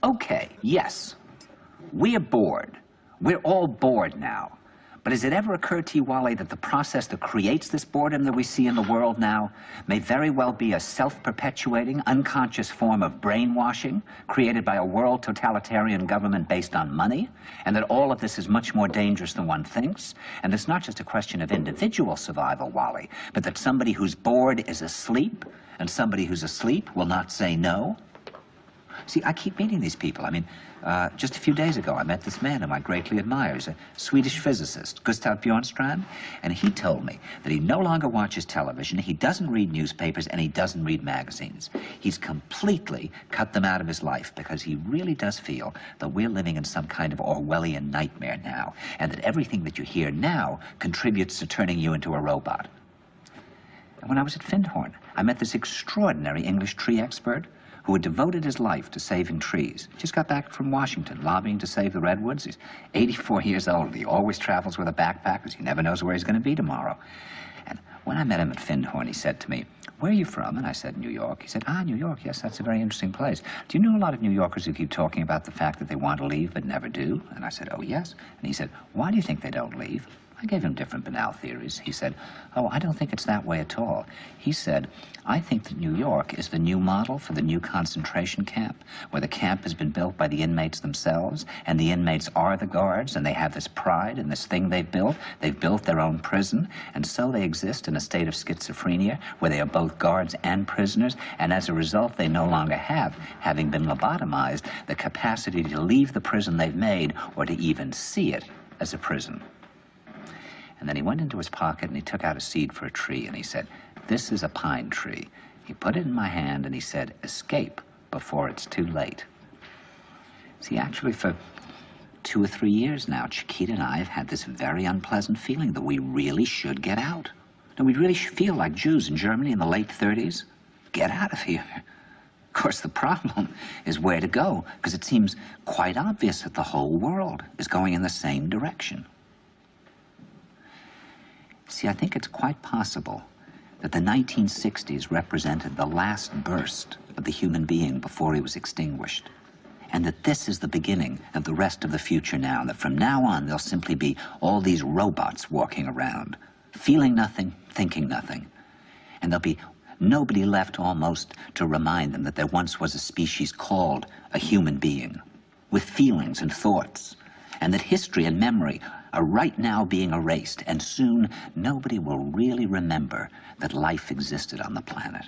Okay, yes, we're bored. We're all bored now. But has it ever occurred to you, Wally, that the process that creates this boredom that we see in the world now may very well be a self-perpetuating, unconscious form of brainwashing created by a world totalitarian government based on money, and that all of this is much more dangerous than one thinks? And it's not just a question of individual survival, Wally, but that somebody who's bored is asleep, and somebody who's asleep will not say no? See, I keep meeting these people. I mean, just a few days ago, I met this man whom I greatly admire. He's a Swedish physicist, Gustav Bjornstrand, and he told me that he no longer watches television, he doesn't read newspapers, and he doesn't read magazines. He's completely cut them out of his life because he really does feel that we're living in some kind of Orwellian nightmare now, and that everything that you hear now contributes to turning you into a robot. And when I was at Findhorn, I met this extraordinary English tree expert who had devoted his life to saving trees. Just got back from Washington, lobbying to save the redwoods. He's 84 years old. He always travels with a backpack because he never knows where he's going to be tomorrow. And when I met him at Findhorn, he said to me, "Where are you from?" And I said, "New York." He said, "Ah, New York, yes, that's a very interesting place. Do you know a lot of New Yorkers who keep talking about the fact that they want to leave but never do?" And I said, "Oh, yes." And he said, "Why do you think they don't leave?" I gave him different banal theories. He said, "Oh, I don't think it's that way at all." He said, "I think that New York is the new model for the new concentration camp, where the camp has been built by the inmates themselves, and the inmates are the guards, and they have this pride in this thing they've built. They've built their own prison, and so they exist in a state of schizophrenia, where they are both guards and prisoners, and as a result, they no longer have, having been lobotomized, the capacity to leave the prison they've made, or to even see it as a prison." And then he went into his pocket and he took out a seed for a tree and he said, "This is a pine tree." He put it in my hand and he said, "Escape before it's too late." See, actually for 2 or 3 years now, Chiquita and I have had this very unpleasant feeling that we really should get out. And we really feel like Jews in Germany in the late 30s. Get out of here. Of course, the problem is where to go, because it seems quite obvious that the whole world is going in the same direction. See, I think it's quite possible that the 1960s represented the last burst of the human being before he was extinguished, and that this is the beginning of the rest of the future now, and that from now on there'll simply be all these robots walking around, feeling nothing, thinking nothing, and there'll be nobody left almost to remind them that there once was a species called a human being, with feelings and thoughts, and that history and memory are right now being erased, and soon nobody will really remember that life existed on the planet.